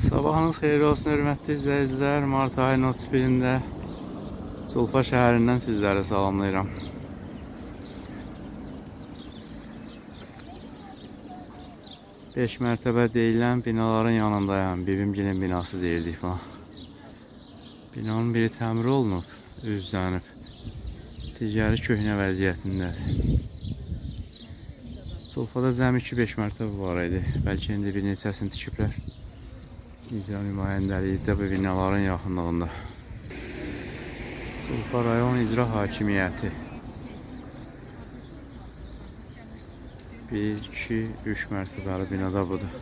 Sabahınız xeyirli olsun hörmətli izləyicilər. Mart ayının 31-də Culfa şəhərindən sizləri salamlayıram. Beş mərtəbə deyilən binaların yanındayım. Bibimgilin binası deyildik buna. Binanın biri təmir olunub, üzlənib. Digəri köhnə vəziyyətindədir. Culfada cəmi 2-5 mərtəbə var idi. Bəlkə indi bir neçəsini tikiblər. İcra nümayəndəliyi də bu binaların yaxınlığında. Culfa rayon icra hakimiyyəti. 1, 2, 3 mərtəbəli binada budur.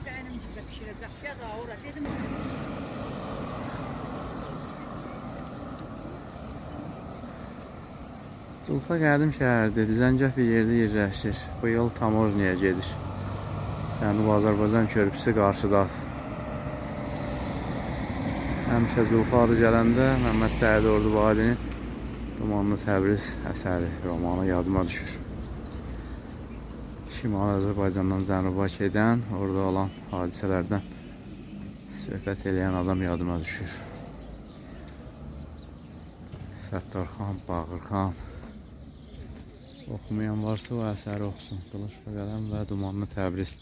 Culfa qədim şəhərdir, düzəngah bir yerdə yerləşir. Bu yol Tamojniyə gedir. Cənubi Azərbaycan körpüsü qarşıdadır. Həmişə Culfa adı gələndə Məhəmməd Səid Ordubadinin Dumanlı Təbriz əsəri, romanı yadıma düşür. Şimali Azərbaycandan cənuba gedən, orada olan hadisələrdən söhbət edən adam yadıma düşür. Səttarxan, Bağırxan. Oxumayan varsa o əsəri oxusun. Qılınc və Qələm və Dumanlı Təbriz.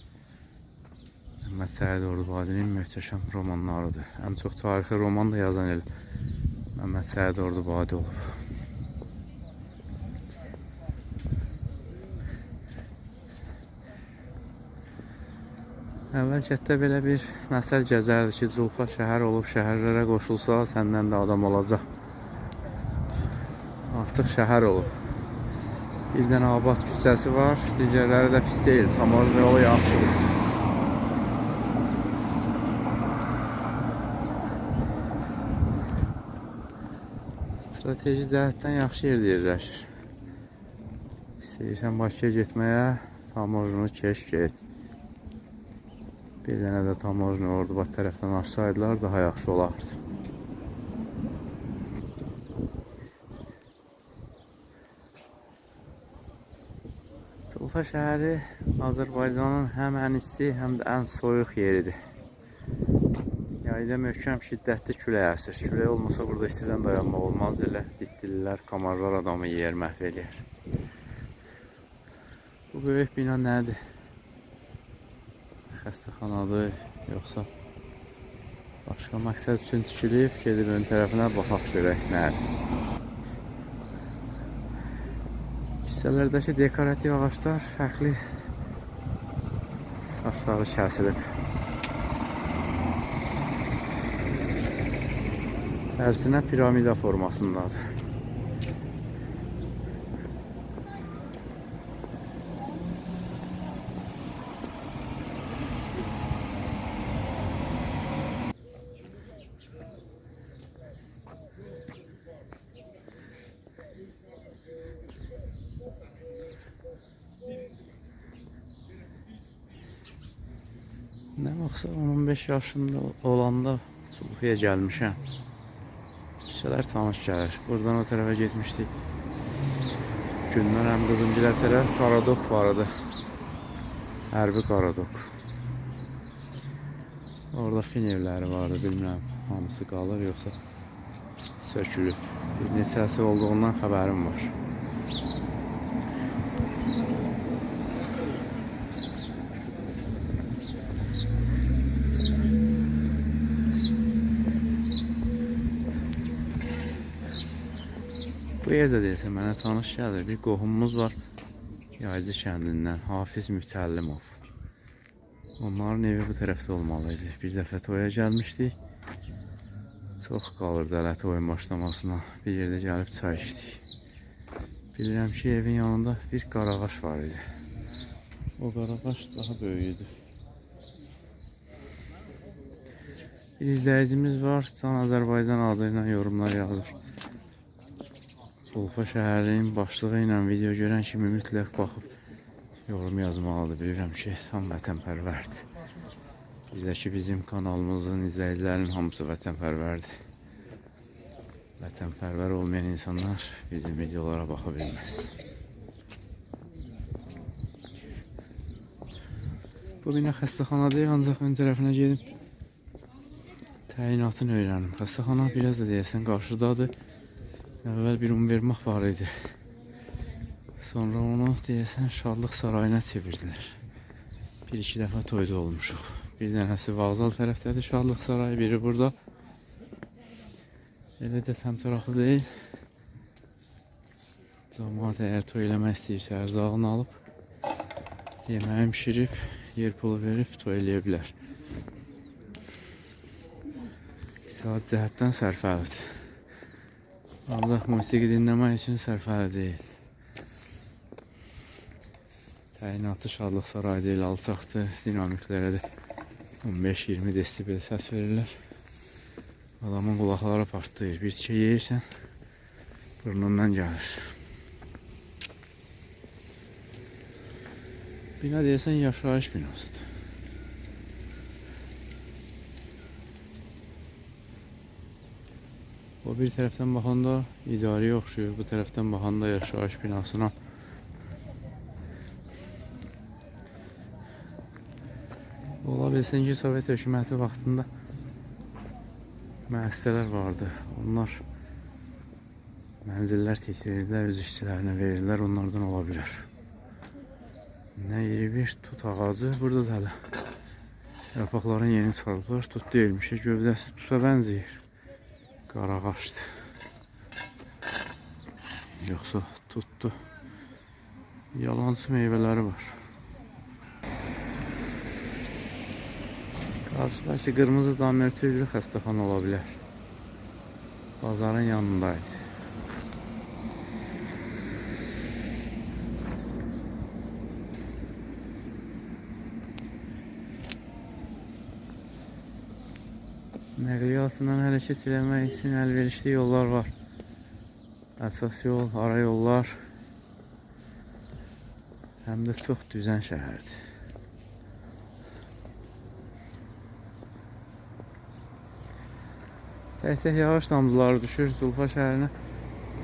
Məhəmməd Səid Ordubadinin möhtəşəm romanlarıdır. Ən çox tarixi roman da yazan el Məhəmməd Səid Ordubadi olub. Əvvəlcətdə belə bir məsəl gəzərdi ki, Culfa şəhər olub, şəhərlərə qoşulsa səndən də adam olacaq. Artıq şəhər olub. Bir dənə Abad küçəsi var, digərləri də pis deyil. Tamojni yolu yaxşıdır. Strateji cəhətdən yaxşı yerdə yerləşir. İstəyirsən Bakıya getməyə, Tamojnunu keş get. Bir dənə də Tamojni Ordubad tərəfdən aşsaydılar, daha yaxşı olardı. Culfa şəhəri Azərbaycanın həm ən isti, həm də ən soyuq yeridir. Yayda möhkəm şiddətli külək əsir. Külək olmasa burada istidən dayanmaq olmaz. Elə ditdililər, kamarlar adamı yer, məhv eləyər. Bu böyük bina nədir? Xəstəxanadır, yoxsa başqa məqsəd üçün tikilib, gedib ön tərəfinə baxaq görək nədir? Küçələrdəki dekorativ ağaçlar fərqli saçları kəsilib. Tərsinə piramida formasındadır. Nə vaxtsa 15 yaşında olanda Culfaya gəlmişəm. Küçələr tanış gəlir. Buradan o tərəfə getmişdik. Günlər həm Qızımgilə tərəf Qaradok var idi. Hərbi Qaradok. Orada fin evləri vardı, bilmirəm hamısı qalır yoxsa sökülüb. Bir neçəsi olduğundan xəbərim var. Bu yerdə deyilsə mənə tanış gəlir. Bir qohumumuz var Yaycı kəndindən, Hafiz Mütəllimov. Onların evi bu tərəfdə olmalıydı. Bir dəfə toya gəlmişdik. Çox qalırdı hələ toyun başlamasına. Bir yerdə gəlib çay içdik. Bilirəm ki, evin yanında bir qarağaş var idi. O qarağaş daha böyük idi. Bir izləyicimiz var, Can Azərbaycan adı ilə yorumlar yazır. Culfa şəhərinin başlığı ilə video görən kimi mütləq baxıb yorum yazmalıdır. Bilirəm ki, tam vətənpərvərdir. Bir də ki, bizim kanalımızın izləyicilərinin hamısı vətənpərvərdir. Vətənpərvər olmayan insanlar bizim videolara baxa bilməz. Bu bina xəstəxanadır, ancaq ön tərəfinə gedib Təyinatını öyrənim. Xəstəxana biraz da deyəsən qarşıdadır. Əvvəl bir univermaq var idi. Sonra onu deyəsən Şadlıq sarayına çevirdilər. Bir-iki dəfə toyda olmuşuq. Bir dənəsi Vağzal tərəfdədir Şadlıq sarayı, biri burada. Elə də təmtəraqlı deyil. Cəmaət əgər toy eləmək istəyirsə, ərzağını alıb, yeməyi pişirib, yer pulu verib toy eləyə bilər. Saat cəhətdən sərfəlidir. Ancaq musiqi dinləmək üçün sərfəli deyil. Təyinatı Şadlıq sarayı deyil, alçaqdır. Dinamiklərə də 15-20 desibel səs verirlər. Adamın qulaqları partlayır. Bir tikə yeyirsən, burnundan gəlir. Bina deyəsən yaşayış binasıdır. O bir tərəfdən baxanda idarəyə oxşuyur, bu tərəfdən baxanda yaşayış binasına. Ola bilsin ki, Sovet hökuməti vaxtında müəssisələr vardı. Onlar mənzillər tikdirirlər, öz işçilərinə verirlər, onlardan ola bilər. Nə iri bir tut ağacı, burada da hələ yarpaqların yeni sarıblar, tut deyilmiş, gövdəsi tuta bənzəyir. Qarağaçdır. Yoxsa tutdu. Yalancı meyvələri var. Qarşıdakı qırmızı dam örtülü xəstəxana ola bilər. Bazarın yanındaydı. Nəqliyyatından hərəkət eləmək üçün əlverişli yollar var. Əsas yol, ara yollar. Həm də çox düzən şəhərdir. Tək-tək yağış damcıları düşür Zulfa şəhərinə.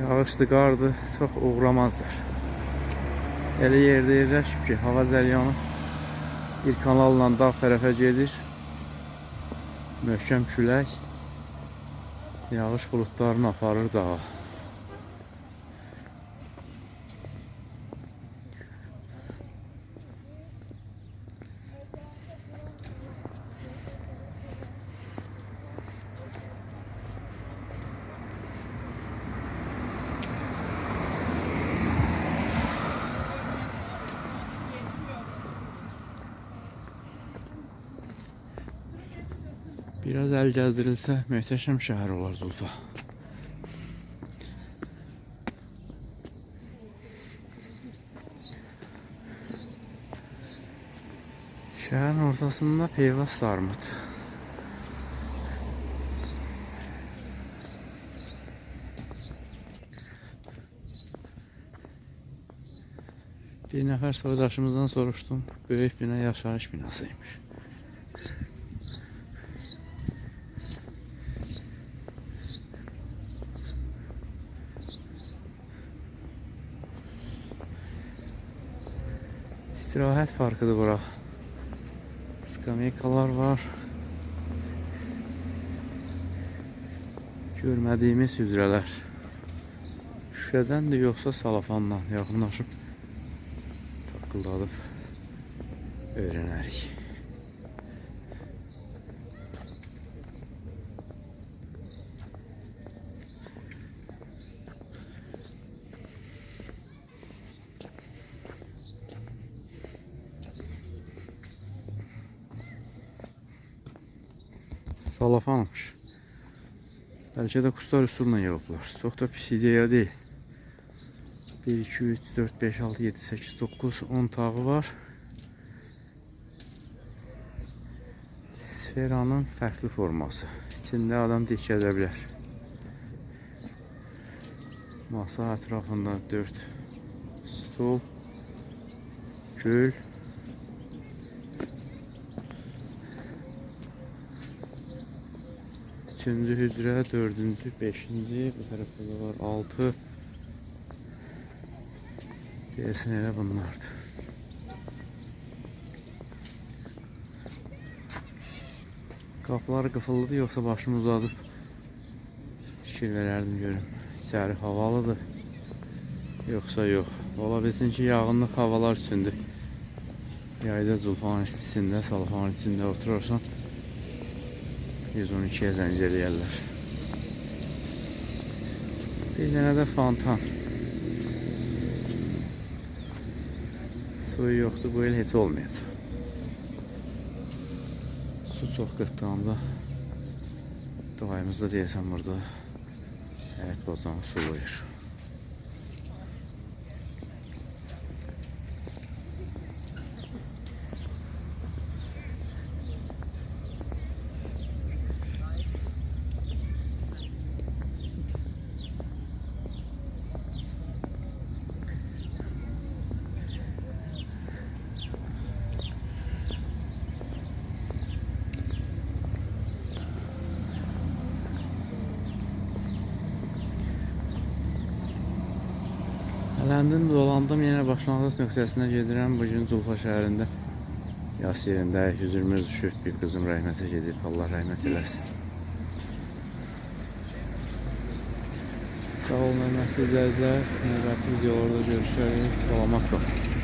Yağışlı, qardır, çox uğramazlar. Elə yerdə yerləşib ki, hava cəryanı bir kanalla dağ tərəfə gedir. Möhkəm külək yağış buludlarını aparır dağa. Biraz əl gəzdirilsə möhtəşəm şəhər olar Zulfa. Şəhərin ortasında peyvast armud. Bir nəfər soydaşımızdan soruşdum. Böyük bina yaşayış binasıymış. İstirahət parkıdır bura. Skameykalar var. Görmədiyimiz hücrələr. Şüşədəndir yoxsa salafandan yaxınlaşıb taqqıldadıb öyrənərik. Salafanmış. Bəlkə də kustar üsulla yığıblar. Çox da pis ideya deyil. 1, 2, 3, 4, 5, 6, 7, 8, 9, 10 tağı var. Sferanın fərqli forması. İçində adam dik gəzə bilər. Masa ətrafında 4 stol, gül. Üçüncü hücrə, dördüncü, beşinci, bu tərəfdə də var 6. Deyəsən elə bunlardır. Qapılar qıfıllıdır, yoxsa başımı uzadıb fikir verərdim görüm. İçəri havalıdır, yoxsa yox. Ola bilsin ki, yağınlıq havalar üçündür. Yayda Zulfanın istisində, salfanın içində oturursan 112-yə zəng eləyərlər. Bir dənə də fontan. Suyu yoxdur, bu il heç olmayacaq. Su çox qıtdığında dayımızda deyəsən burada həyət bacanı sulayır. Ləndim dolandım, yenə başlanğıc nöqtəsinə gedirəm. Bugün Culfa şəhərində yas yerində 120 düşüb, bir qızım rəhmətə gedib. Allah rəhmət eləsin. Sağ olun, hörmətli izləyicilər. Növbəti videolarda görüşərik. Salamat qalın.